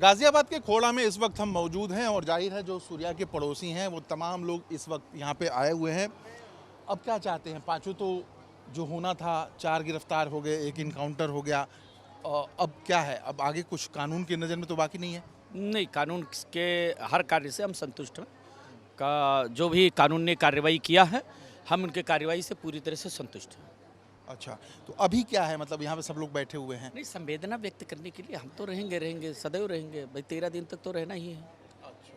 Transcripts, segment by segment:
गाजियाबाद के खोड़ा में इस वक्त हम मौजूद हैं और जाहिर है जो सूर्या के पड़ोसी हैं वो तमाम लोग इस वक्त यहाँ पे आए हुए हैं। अब क्या चाहते हैं? पांचों तो जो होना था, 4 गिरफ्तार हो गए, 1 इनकाउंटर हो गया, अब क्या है? अब आगे कुछ कानून की नज़र में तो बाकी नहीं है। नहीं, कानून के हर कार्य से हम संतुष्ट हैं। का जो भी कानून ने कार्रवाई किया है, हम उनके कार्रवाई से पूरी तरह से संतुष्ट हैं। अच्छा, तो अभी क्या है? मतलब यहाँ पे सब लोग बैठे हुए हैं। नहीं, संवेदना व्यक्त करने के लिए हम तो रहेंगे सदैव रहेंगे भाई। 13 दिन तक तो रहना ही है। अच्छा,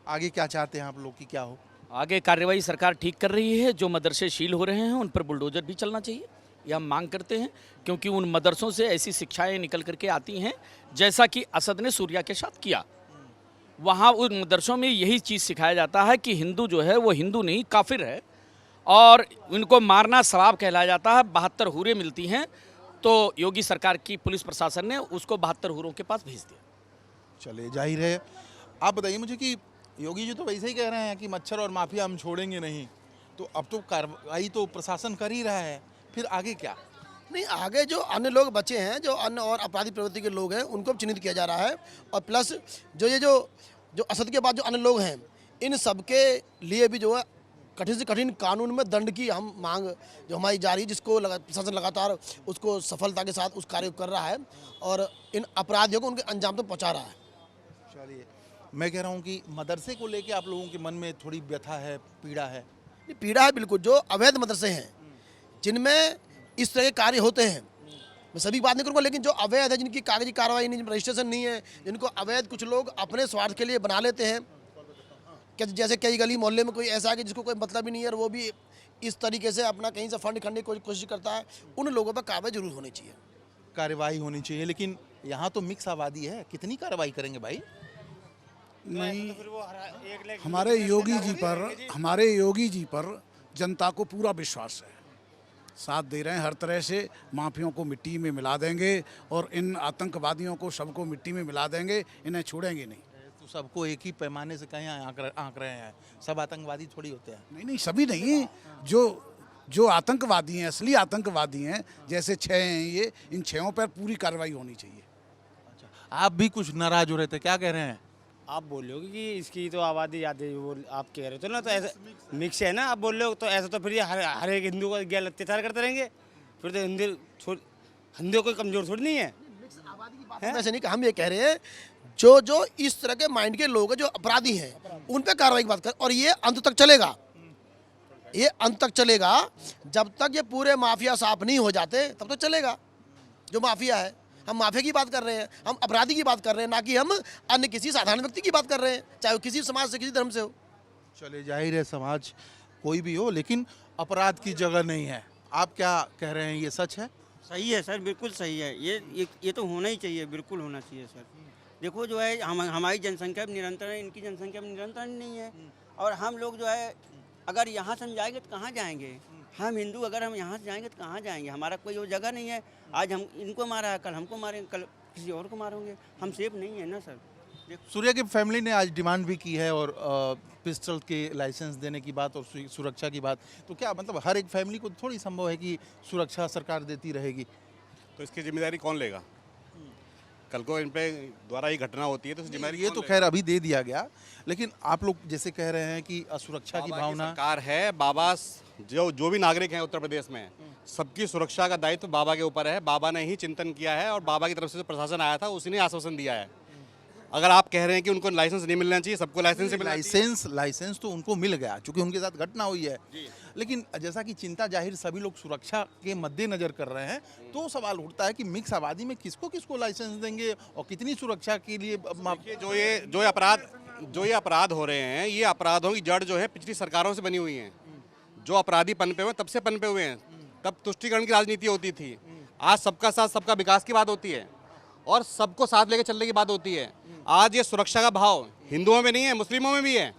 आगे क्या चाहते हैं आप लोग कि क्या हो? आगे कार्रवाई सरकार ठीक कर रही है। जो मदरसे शील हो रहे हैं उन पर बुलडोजर भी चलना चाहिए, यह हम मांग करते हैं, क्योंकि उन मदरसों से ऐसी शिक्षाएं निकल करके आती हैं जैसा कि असद ने सूर्या के साथ किया। वहाँ उन मदरसों में यही चीज़ सिखाया जाता है कि हिंदू जो है वो हिंदू नहीं काफिर है, और इनको मारना सवाब कहलाया जाता है। 72 हूरें मिलती हैं, तो योगी सरकार की पुलिस प्रशासन ने उसको 72 हूरों के पास भेज दिया। चले, जाहिर है। आप बताइए मुझे कि योगी जी तो वैसे ही कह रहे हैं कि मच्छर और माफिया हम छोड़ेंगे नहीं, तो अब तो कार्रवाई तो प्रशासन कर ही रहा है, फिर आगे क्या? नहीं, आगे जो अन्य लोग बचे हैं, जो अन्य और आपराधिक प्रवृत्ति के लोग हैं, उनको भी चिन्हित किया जा रहा है। और प्लस जो असद के बाद जो अन्य लोग हैं, इन सबके लिए भी जो है कठिन से कठिन कानून में दंड की हम मांग जो हमारी जारी है, जिसको प्रशासन लगातार उसको सफलता के साथ उस कार्य को कर रहा है और इन अपराधियों को उनके अंजाम तक पहुँचा रहा है। चलिए, मैं कह रहा हूँ कि मदरसे को लेके आप लोगों के मन में थोड़ी व्यथा है, पीड़ा है। पीड़ा है बिल्कुल। जो अवैध मदरसे हैं, जिनमें इस तरह के कार्य होते हैं, मैं सभी बात नहीं करूँगा, लेकिन जो अवैध है, जिनकी कागजी कार्रवाई नहीं, रजिस्ट्रेशन नहीं है, जिनको अवैध कुछ लोग अपने स्वार्थ के लिए बना लेते हैं, कि जैसे कई गली मोहल्ले में कोई ऐसा है कि जिसको कोई मतलब ही नहीं है और वो भी इस तरीके से अपना कहीं से फंड खरीदने की कोशिश करता है, उन लोगों पर कार्रवाई जरूर होनी चाहिए। कार्रवाई होनी चाहिए, लेकिन यहाँ तो मिक्स आबादी है, कितनी कार्रवाई करेंगे भाई? नहीं, हमारे योगी जी पर जनता को पूरा विश्वास है, साथ दे रहे हैं हर तरह से। माफियों को मिट्टी में मिला देंगे और इन आतंकवादियों को सबको मिट्टी में मिला देंगे, इन्हें छोड़ेंगे नहीं। तो सबको एक ही पैमाने से कहीं आंक रहे हैं, सब आतंकवादी थोड़ी होते हैं। नहीं, सभी नहीं। जो आतंकवादी हैं, असली आतंकवादी हैं, जैसे 6 हैं ये, इन 6 पर पूरी कार्रवाई होनी चाहिए। अच्छा, आप भी कुछ नाराज हो रहे थे, क्या कह रहे हैं? आप बोल रहे हो कि इसकी तो आबादी ज़्यादा है, वो आप कह रहे थे ना, तो ऐसा मिक्स है ना। आप बोल रहे हो तो ऐसा, तो फिर ये हर एक हिंदू का गैर अत्याचार करते रहेंगे, फिर तो हिंदू कोई कमजोर थोड़ी नहीं है। ऐसे नहीं कि हम ये कह रहे हैं, जो इस तरह के माइंड के लोग हैं, जो अपराधी हैं, उन पे कार्रवाई की बात कर, और ये अंत तक चलेगा। ये अंत तक चलेगा, जब तक ये पूरे माफिया साफ नहीं हो जाते तब तक चलेगा। जो माफिया है, हम माफिया की बात कर रहे हैं, हम अपराधी की बात कर रहे हैं, ना कि हम अन्य किसी साधारण व्यक्ति की बात कर रहे हैं, चाहे वो किसी समाज से, किसी धर्म से हो। चले, जाहिर है समाज कोई भी हो, लेकिन अपराध की जगह नहीं है। आप क्या कह रहे हैं, ये सच है? सही है सर, बिल्कुल सही है। ये तो होना ही चाहिए, बिल्कुल होना चाहिए सर। देखो जो है, हमारी जनसंख्या भी निरंतर है, इनकी जनसंख्या भी निरंतर नहीं है, और हम लोग जो है अगर यहाँ से हम जाएंगे तो कहाँ जाएंगे? हम हिंदू अगर हम यहाँ से जाएंगे तो कहाँ जाएंगे? हमारा कोई वो जगह नहीं है। आज हम इनको मारा है, कल हमको मारेंगे, कल किसी और को मारेंगे। हम सेफ नहीं है ना सर। सूर्या की फैमिली ने आज डिमांड भी की है, और पिस्टल के लाइसेंस देने की बात और सुरक्षा की बात, तो क्या मतलब हर एक फैमिली को थोड़ी संभव है कि सुरक्षा सरकार देती रहेगी? तो इसकी जिम्मेदारी कौन लेगा? कल को इन पे द्वारा ही घटना होती है तो जिम्मेदारी ये तो खैर अभी दे दिया गया, लेकिन आप लोग जैसे कह रहे हैं कि असुरक्षा की भावना सरकार है। बाबा जो भी नागरिक हैं उत्तर प्रदेश में, सबकी सुरक्षा का दायित्व बाबा के ऊपर है। बाबा ने ही चिंतन किया है, और बाबा की तरफ से जो प्रशासन आया था उसी ने आश्वासन दिया है। अगर आप कह रहे हैं कि उनको लाइसेंस नहीं मिलना चाहिए, सबको लाइसेंस तो उनको मिल गया, क्योंकि उनके साथ घटना हुई है। लेकिन जैसा कि चिंता जाहिर सभी लोग सुरक्षा के मद्देनजर कर रहे हैं, तो सवाल उठता है कि मिक्स आबादी में किसको लाइसेंस देंगे और कितनी सुरक्षा के लिए? जो ये अपराध हो रहे हैं, ये अपराधों की जड़ जो है पिछली सरकारों से बनी हुई है। जो अपराधी पनपे हुए तब से पनपे हुए हैं, तब तुष्टीकरण की राजनीति होती थी। आज सबका साथ सबका विकास की बात होती है, और सबको साथ लेकर चलने की बात होती है। आज ये सुरक्षा का भाव हिंदुओं में नहीं है, मुस्लिमों में भी है।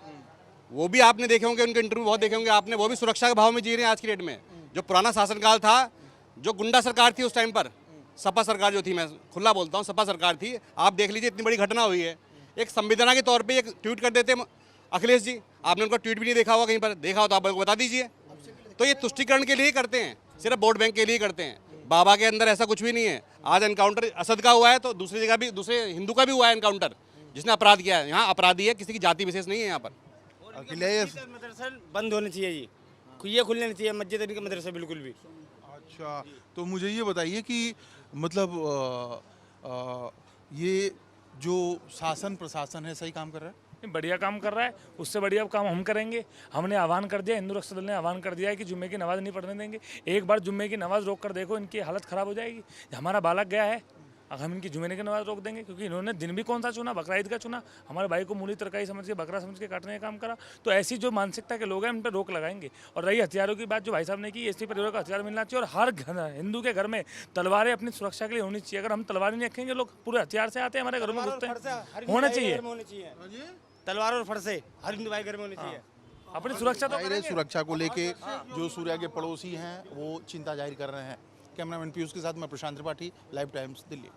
वो भी आपने देखे होंगे, उनके इंटरव्यू बहुत देखे होंगे आपने, वो भी सुरक्षा के भाव में जी रहे हैं आज की डेट में। जो पुराना शासनकाल था, जो गुंडा सरकार थी उस टाइम पर, सपा सरकार जो थी, मैं खुला बोलता हूँ, सपा सरकार थी। आप देख लीजिए, इतनी बड़ी घटना हुई है, एक संवेदना के तौर पर एक ट्वीट कर देते अखिलेश जी। आपने उनका ट्वीट भी नहीं देखा होगा, कहीं पर देखा हो तो आप बता दीजिए। तो ये तुष्टीकरण के लिए करते हैं, सिर्फ वोट बैंक के लिए करते हैं। बाबा के अंदर ऐसा कुछ भी नहीं है। आज एनकाउंटर असद का हुआ है तो दूसरी जगह भी दूसरे हिंदू का भी हुआ है एनकाउंटर, जिसने अपराध किया है। यहाँ अपराधी है, किसी की जाति विशेष नहीं है यहाँ पर। अखिलेश मदरसा बंद होने चाहिए जी, ये खुलने नहीं चाहिए मस्जिद इनके मदरसा बिल्कुल भी। अच्छा, तो मुझे ये बताइए कि मतलब ये जो शासन प्रशासन है सही काम कर रहा है? नहीं, बढ़िया काम कर रहा है, उससे बढ़िया काम हम करेंगे। हमने आह्वान कर दिया, हिंदू रक्षा दल ने आह्वान कर दिया है कि जुम्मे की नमाज नहीं पढ़ने देंगे। एक बार जुम्मे की नमाज रोक कर देखो, इनकी हालत ख़राब हो जाएगी। हमारा बालक गया है, अगर हम इनकी जुम्मे की नमाज रोक देंगे, क्योंकि इन्होंने दिन भी कौन सा चुना, बकरा ईद का चुना, हमारे भाई को मूली तरकारी समझ के बकरा समझ के काटने का काम करा। तो ऐसी जो मानसिकता के लोग हैं उन पर रोक लगाएंगे। और रही हथियारों की बात जो भाई साहब ने की, एसटी परिवार का हथियार मिलना चाहिए और हर हिंदू के घर में तलवारें अपनी सुरक्षा के लिए होनी चाहिए। अगर हम तलवारें नहीं रखेंगे, लोग पूरे हथियार से आते हैं हमारे घरों में घुसते हैं, होना चाहिए। तलवार और फरसे हर हिंदू भाई घर में होने चाहिए। अपनी सुरक्षा तो जाहिर है सुरक्षा को लेके जो सूर्या के पड़ोसी हैं वो चिंता जाहिर कर रहे हैं। कैमरामैन पीयूष के साथ मैं प्रशांत त्रिपाठी, लाइव टाइम्स, दिल्ली।